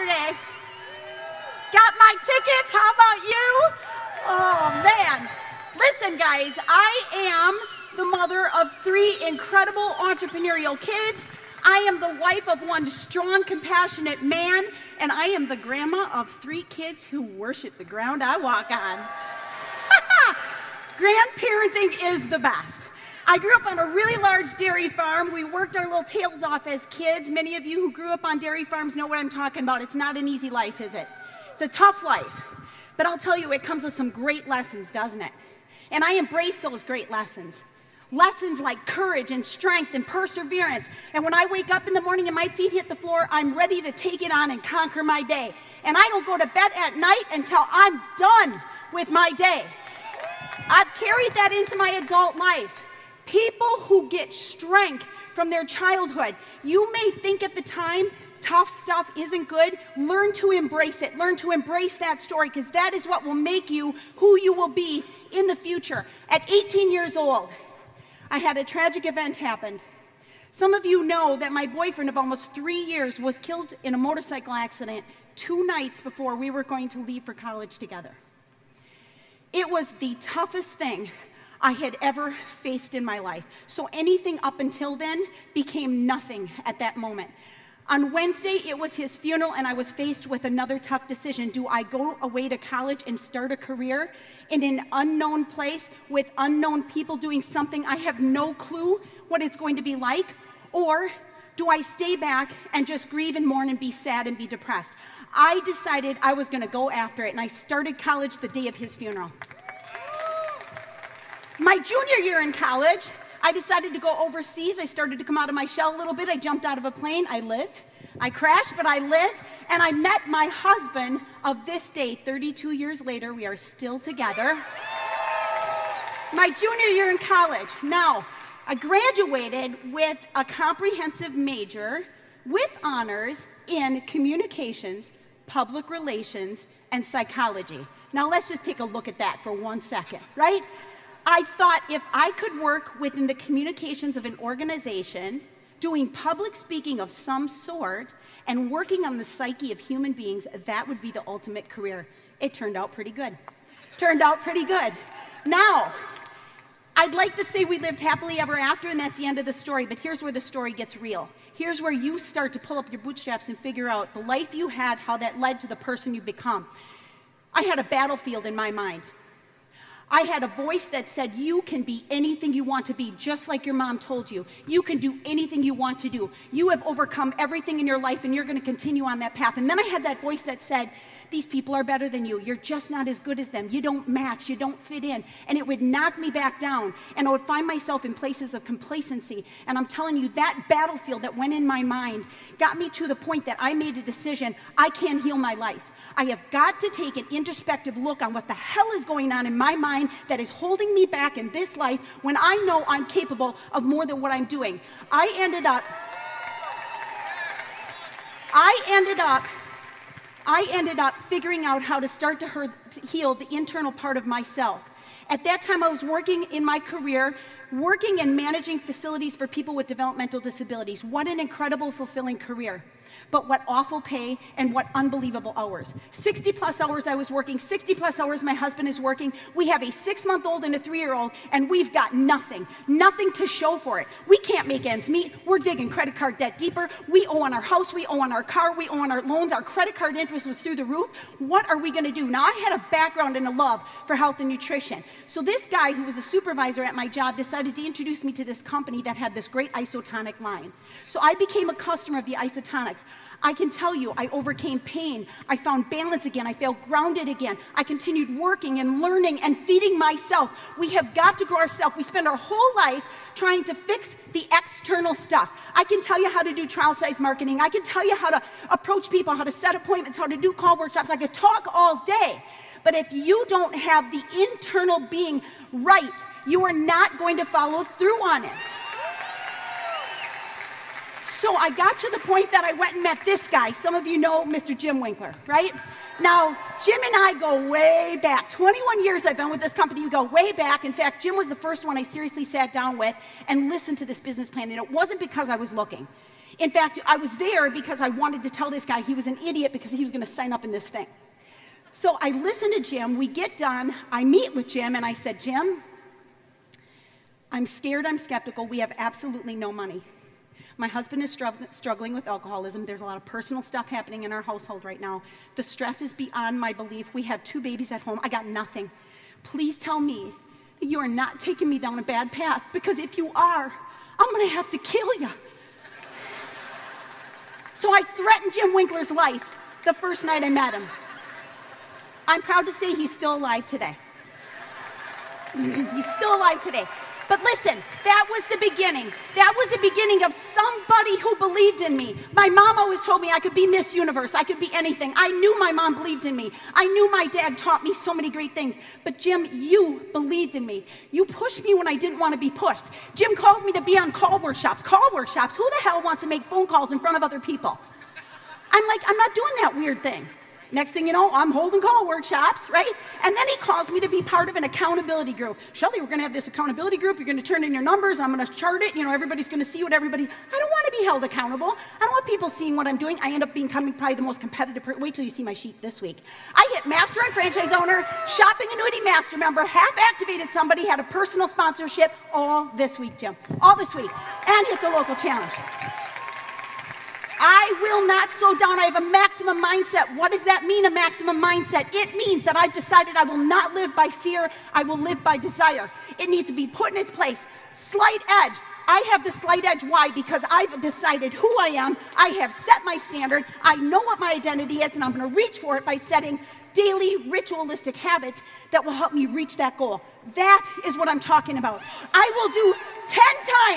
Saturday. Got my tickets, how about you? Oh man. Listen guys, I am the mother of 3 incredible entrepreneurial kids. I am the wife of one strong, compassionate man, and I am the grandma of 3 kids who worship the ground I walk on. Grandparenting is the best. I grew up on a really large dairy farm. We worked our little tails off as kids. Many of you who grew up on dairy farms know what I'm talking about. It's not an easy life, is it? It's a tough life. But I'll tell you, it comes with some great lessons, doesn't it? And I embrace those great lessons. Lessons like courage and strength and perseverance. And when I wake up in the morning and my feet hit the floor, I'm ready to take it on and conquer my day. And I don't go to bed at night until I'm done with my day. I've carried that into my adult life. People who get strength from their childhood, you may think at the time tough stuff isn't good. Learn to embrace it. Learn to embrace that story, because that is what will make you who you will be in the future. At 18 years old, I had a tragic event happen. Some of you know that my boyfriend of almost 3 years was killed in a motorcycle accident 2 nights before we were going to leave for college together. It was the toughest thing I had ever faced in my life. So anything up until then became nothing at that moment. On Wednesday, it was his funeral, and I was faced with another tough decision. Do I go away to college and start a career in an unknown place with unknown people doing something I have no clue what it's going to be like? Or do I stay back and just grieve and mourn and be sad and be depressed? I decided I was going to go after it, and I started college the day of his funeral. My junior year in college, I decided to go overseas. I started to come out of my shell a little bit. I jumped out of a plane. I lived. I crashed, but I lived. And I met my husband of this day. 32 years later, we are still together. My junior year in college. Now, I graduated with a comprehensive major with honors in communications, public relations, and psychology. Now, let's just take a look at that for 1 second, right? I thought if I could work within the communications of an organization, doing public speaking of some sort, and working on the psyche of human beings, that would be the ultimate career. It turned out pretty good. Turned out pretty good. Now, I'd like to say we lived happily ever after, and that's the end of the story, but here's where the story gets real. Here's where you start to pull up your bootstraps and figure out the life you had, how that led to the person you become. I had a battlefield in my mind. I had a voice that said, you can be anything you want to be, just like your mom told you. You can do anything you want to do. You have overcome everything in your life, and you're going to continue on that path. And then I had that voice that said, these people are better than you. You're just not as good as them. You don't match. You don't fit in. And it would knock me back down, and I would find myself in places of complacency. And I'm telling you, that battlefield that went in my mind got me to the point that I made a decision. I can't heal my life. I have got to take an introspective look on what the hell is going on in my mind that is holding me back in this life when I know I'm capable of more than what I'm doing. I ended up figuring out how to start to heal the internal part of myself. At that time, I was working in my career, working and managing facilities for people with developmental disabilities. What an incredible, fulfilling career. But what awful pay and what unbelievable hours. 60 plus hours I was working, 60 plus hours my husband is working. We have a 6-month-old and a 3-year-old, and we've got nothing to show for it. We can't make ends meet. We're digging credit card debt deeper. We owe on our house, we owe on our car, we owe on our loans. Our credit card interest was through the roof. What are we gonna do? Now, I had a background and a love for health and nutrition. So this guy who was a supervisor at my job decided to introduce me to this company that had this great Isotonix line. So I became a customer of the Isotonix. I can tell you, I overcame pain. I found balance again. I felt grounded again. I continued working and learning and feeding myself. We have got to grow ourselves. We spend our whole life trying to fix the external stuff. I can tell you how to do trial size marketing. I can tell you how to approach people, how to set appointments, how to do call workshops. I could talk all day. But if you don't have the internal being right, you are not going to follow through on it. So I got to the point that I went and met this guy. Some of you know Mr. Jim Winkler, right? Now, Jim and I go way back. 21 years I've been with this company. We go way back. In fact, Jim was the first one I seriously sat down with and listened to this business plan. And it wasn't because I was looking. In fact, I was there because I wanted to tell this guy he was an idiot because he was going to sign up in this thing. So I listened to Jim. We get done. I meet with Jim, and I said, Jim, I'm scared, I'm skeptical. We have absolutely no money. My husband is struggling with alcoholism. There's a lot of personal stuff happening in our household right now. The stress is beyond my belief. We have 2 babies at home. I got nothing. Please tell me that you are not taking me down a bad path, because if you are, I'm going to have to kill you. So I threatened Jim Winkler's life the first night I met him. I'm proud to say he's still alive today. He's still alive today. But listen, that was the beginning. That was the beginning of somebody who believed in me. My mom always told me I could be Miss Universe. I could be anything. I knew my mom believed in me. I knew my dad taught me so many great things. But Jim, you believed in me. You pushed me when I didn't want to be pushed. Jim called me to be on call workshops. Call workshops? Who the hell wants to make phone calls in front of other people? I'm like, I'm not doing that weird thing. Next thing you know, I'm holding call workshops, right? And then he calls me to be part of an accountability group. Shelley, we're going to have this accountability group. You're going to turn in your numbers. I'm going to chart it. You know, everybody's going to see what everybody... I don't want to be held accountable. I don't want people seeing what I'm doing. I end up becoming probably the most competitive... Wait till you see my sheet this week. I hit master and franchise owner, shopping annuity master member, half activated somebody, had a personal sponsorship all this week, Jim. All this week. And hit the local challenge. I will not slow down. I have a maximum mindset. What does that mean, a maximum mindset? It means that I've decided I will not live by fear. I will live by desire. It needs to be put in its place. Slight edge. I have the slight edge. Why? Because I've decided who I am. I have set my standard. I know what my identity is, and I'm going to reach for it by setting daily ritualistic habits that will help me reach that goal. That is what I'm talking about. I will do 10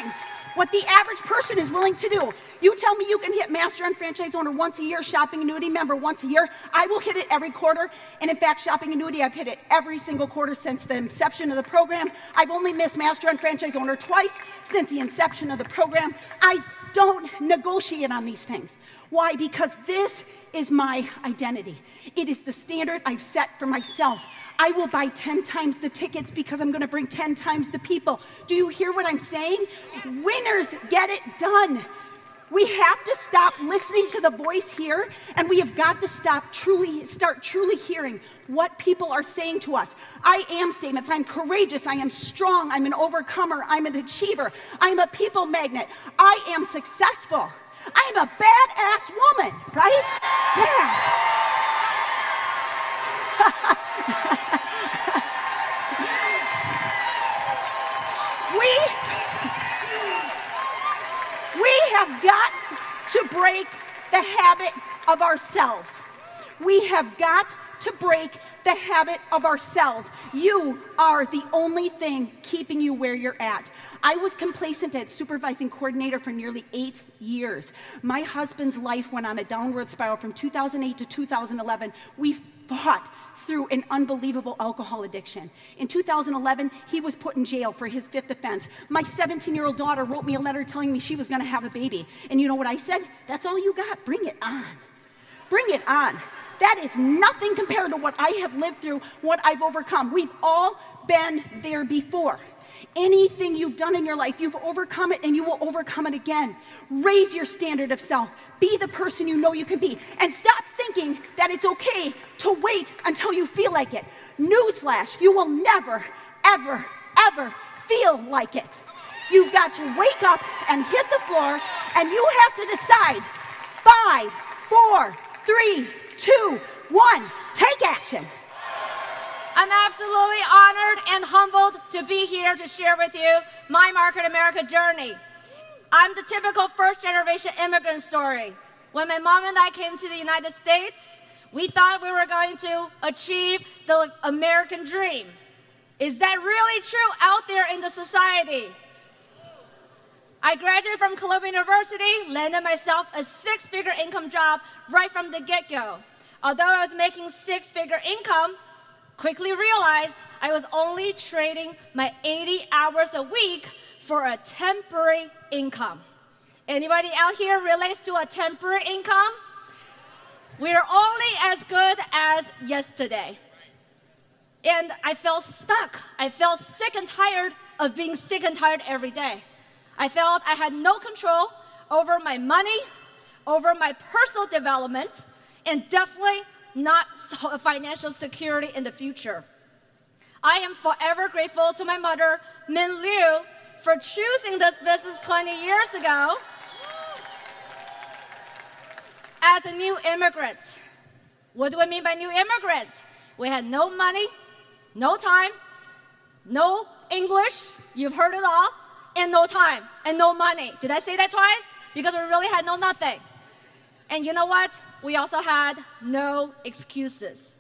times what the average person is willing to do. You tell me you can hit master and franchise owner once a year, shopping annuity member once a year. I will hit it every quarter. And in fact, shopping annuity, I've hit it every single quarter since the inception of the program. I've only missed master and franchise owner twice since the inception of the program. I don't negotiate on these things. Why? Because this is my identity. It is the standard I've set for myself. I will buy 10 times the tickets because I'm going to bring 10 times the people. Do you hear what I'm saying? Winners get it done. We have to stop listening to the voice here, and we have got to start truly hearing what people are saying to us. I am statements. I'm courageous. I am strong. I'm an overcomer. I'm an achiever. I'm a people magnet. I am successful. I am a badass woman, right? Yeah. We have got to break the habit of ourselves. We have got to break the habit of ourselves. You are the only thing keeping you where you're at. I was complacent at supervising coordinator for nearly 8 years. My husband's life went on a downward spiral from 2008 to 2011. We fought through an unbelievable alcohol addiction. In 2011, he was put in jail for his 5th offense. My 17-year-old daughter wrote me a letter telling me she was going to have a baby. And you know what I said? That's all you got? Bring it on. Bring it on. That is nothing compared to what I have lived through, what I've overcome. We've all been there before. Anything you've done in your life, you've overcome it and you will overcome it again. Raise your standard of self. Be the person you know you can be. And stop thinking that it's okay to wait until you feel like it. Newsflash, you will never, ever, ever feel like it. You've got to wake up and hit the floor, and you have to decide. 5, 4, 3, 2, 1, take action. I'm absolutely honored and humbled to be here to share with you my Market America journey. I'm the typical first-generation immigrant story. When my mom and I came to the United States, we thought we were going to achieve the American dream. Is that really true out there in the society? I graduated from Columbia University, landed myself a 6-figure income job right from the get-go. Although I was making 6-figure income, quickly realized I was only trading my 80 hours a week for a temporary income. Anybody out here relates to a temporary income? We're only as good as yesterday. And I felt stuck. I felt sick and tired of being sick and tired every day. I felt I had no control over my money, over my personal development, and definitely not financial security in the future. I am forever grateful to my mother, Min Liu, for choosing this business 20 years ago as a new immigrant. What do I mean by new immigrant? We had no money, no time, no English, you've heard it all, and no time, and no money. Did I say that twice? Because we really had no nothing. And you know what? We also had no excuses.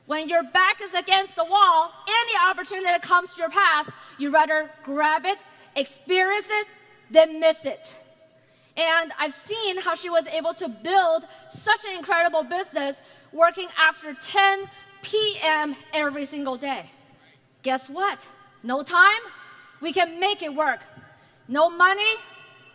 When your back is against the wall, any opportunity that comes to your path, you rather grab it, experience it, than miss it. And I've seen how she was able to build such an incredible business working after 10 p.m. every single day. Guess what? No time? We can make it work. No money?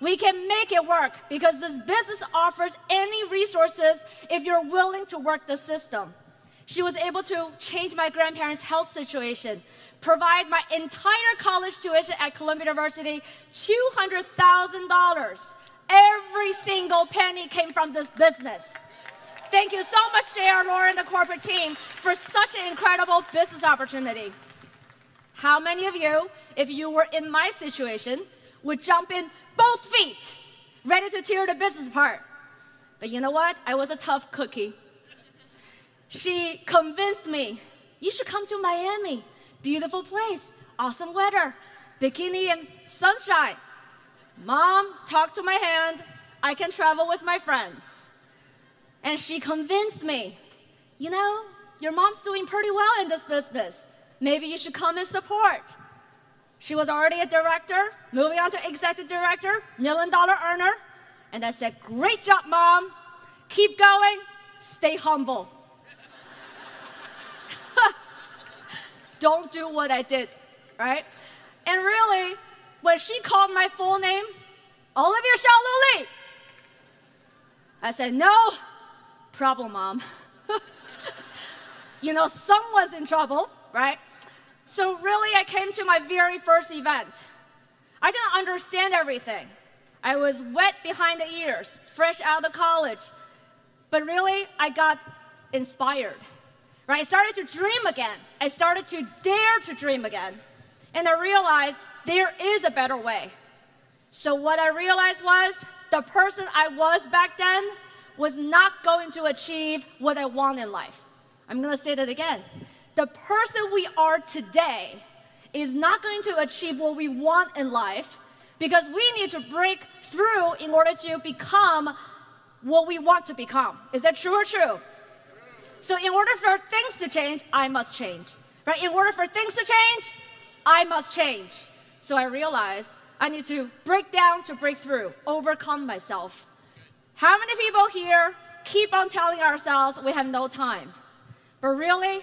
We can make it work because this business offers any resources if you're willing to work the system. She was able to change my grandparents' health situation, provide my entire college tuition at Columbia University, $200,000. Every single penny came from this business. Thank you so much, JR, Laura, and the corporate team for such an incredible business opportunity. How many of you, if you were in my situation, would jump in both feet, ready to tear the business apart? But you know what? I was a tough cookie. She convinced me, you should come to Miami. Beautiful place, awesome weather, bikini and sunshine. Mom, talk to my hand. I can travel with my friends. And she convinced me, you know, your mom's doing pretty well in this business. Maybe you should come and support. She was already a director, moving on to executive director, $1 million earner. And I said, great job, Mom. Keep going, stay humble. Don't do what I did, right? And really, when she called my full name, Olivia Li, I said, no problem, Mom. You know, someone's in trouble, right? So really, I came to my very first event. I didn't understand everything. I was wet behind the ears, fresh out of college. But really, I got inspired. Right? I started to dream again. I started to dare to dream again. And I realized there is a better way. So what I realized was the person I was back then was not going to achieve what I want in life. I'm going to say that again. The person we are today is not going to achieve what we want in life because we need to break through in order to become what we want to become. Is that true or true? So in order for things to change, I must change. Right? In order for things to change, I must change. So I realized I need to break down to break through, overcome myself. How many people here keep on telling ourselves we have no time? But really,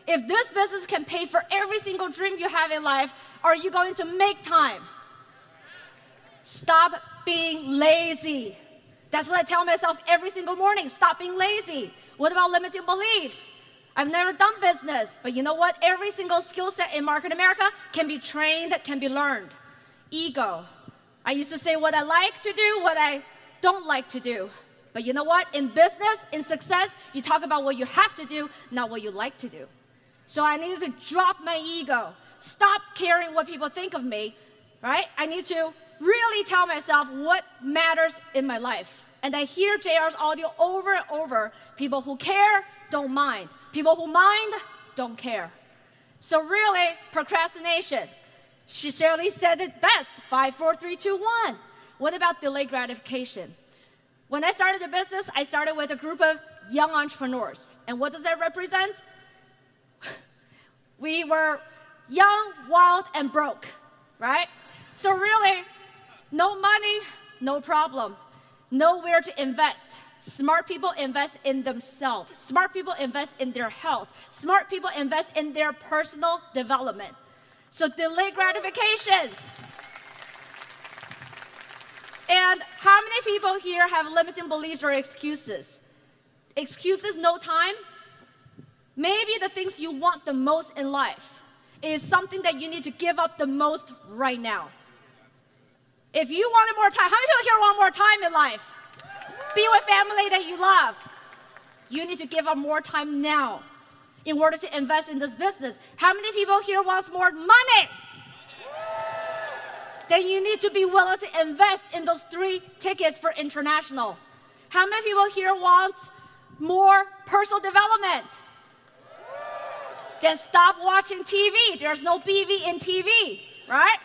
if this business can pay for every single dream you have in life, are you going to make time? Stop being lazy. That's what I tell myself every single morning. Stop being lazy. What about limiting beliefs? I've never done business, but you know what? Every single skill set in Market America can be trained, can be learned. Ego. I used to say what I like to do, what I don't like to do. But you know what? In business, in success, you talk about what you have to do, not what you like to do. So I needed to drop my ego, stop caring what people think of me, right? I need to really tell myself what matters in my life. And I hear JR's audio over and over. People who care don't mind. People who mind don't care. So really, procrastination. Shirley said it best, 5, 4, 3, 2, 1. What about delayed gratification? When I started the business, I started with a group of young entrepreneurs. And what does that represent? We were young, wild, and broke, right? So really, no money, no problem. Nowhere to invest. Smart people invest in themselves. Smart people invest in their health. Smart people invest in their personal development. So delayed gratifications. And how many people here have limiting beliefs or excuses? Excuses, no time? Maybe the things you want the most in life is something that you need to give up the most right now. If you wanted more time, how many people here want more time in life? Be with family that you love. You need to give up more time now in order to invest in this business. How many people here want more money? Then you need to be willing to invest in those 3 tickets for international. How many people here want more personal development? Then stop watching TV. There's no BV in TV, right?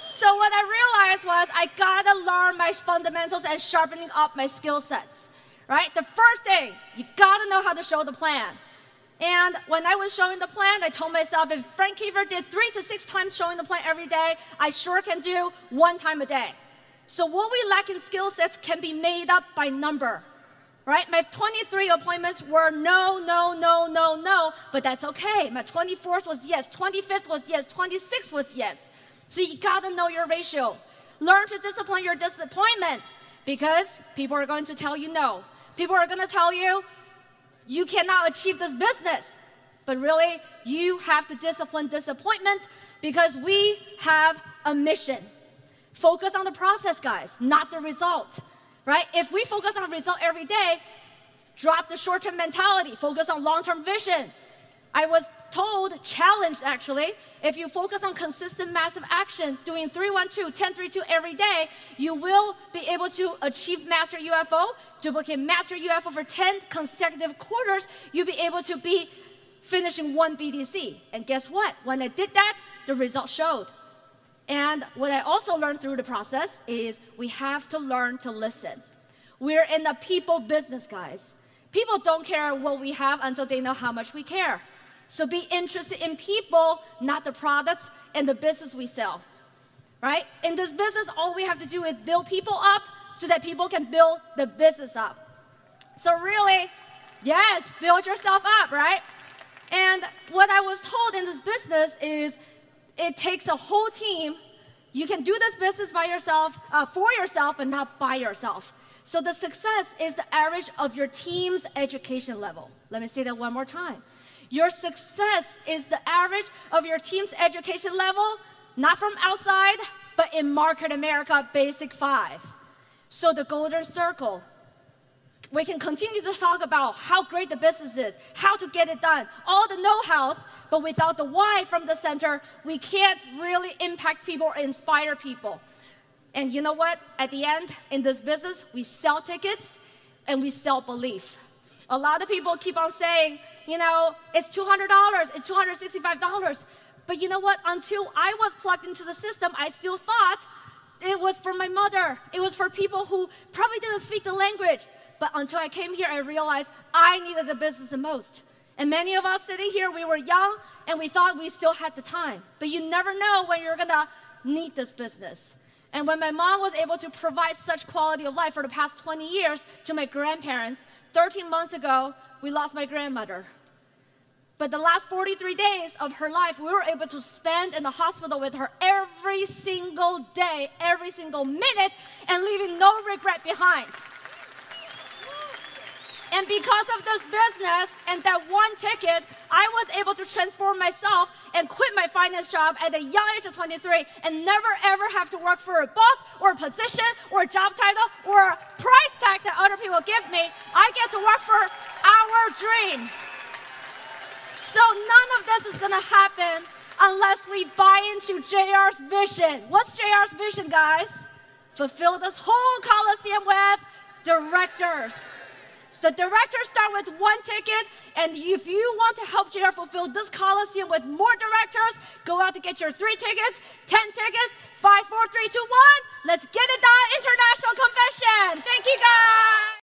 So what I realized was I gotta learn my fundamentals and sharpening up my skill sets, right? The first thing, you gotta know how to show the plan. And when I was showing the plan, I told myself, if Frank Kiefer did 3 to 6 times showing the plan every day, I sure can do 1 time a day. So what we lack in skill sets can be made up by number, right? My 23 appointments were no, no, no, no, no, but that's okay. My 24th was yes, 25th was yes, 26th was yes. So you gotta know your ratio. Learn to discipline your disappointment because people are going to tell you no. People are gonna tell you, you cannot achieve this business. But really, you have to discipline disappointment because we have a mission. Focus on the process, guys, not the result, right? If we focus on the result every day, drop the short-term mentality, focus on long-term vision. I was told, challenged actually, if you focus on consistent massive action, doing 3-1-2, 10-3-2 every day, you will be able to achieve Master UFO, duplicate Master UFO for 10 consecutive quarters, you'll be able to be finishing 1 BDC. And guess what? When I did that, the results showed. And what I also learned through the process is we have to learn to listen. We're in the people business, guys. People don't care what we have until they know how much we care. So be interested in people, not the products and the business we sell, right? In this business, all we have to do is build people up so that people can build the business up. So really, yes, build yourself up, right? And what I was told in this business is it takes a whole team. You can do this business by yourself, for yourself, but not by yourself. So the success is the average of your team's education level. Let me say that one more time. Your success is the average of your team's education level, not from outside, but in Market America Basic 5. So the golden circle. We can continue to talk about how great the business is, how to get it done, all the know-hows, but without the why from the center, we can't really impact people or inspire people. And you know what? At the end, in this business, we sell tickets and we sell belief. A lot of people keep on saying, you know, it's $200, it's $265. But you know what? Until I was plugged into the system, I still thought it was for my mother. It was for people who probably didn't speak the language. But until I came here, I realized I needed the business the most. And many of us sitting here, we were young, and we thought we still had the time. But you never know when you're gonna need this business. And when my mom was able to provide such quality of life for the past 20 years to my grandparents, 13 months ago, we lost my grandmother. But the last 43 days of her life, we were able to spend in the hospital with her every single day, every single minute, and leaving no regret behind. And because of this business and that one ticket, I was able to transform myself and quit my finance job at the young age of 23 and never ever have to work for a boss or a position or a job title or a price tag that other people give me. I get to work for our dream. So none of this is gonna happen unless we buy into JR's vision. What's JR's vision, guys? Fulfill this whole Coliseum with directors. So the directors start with one ticket, and if you want to help JR fulfill this Coliseum with more directors, go out to get your 3 tickets, 10 tickets, 5, 4, 3, 2, 1. Let's get it done, International Convention.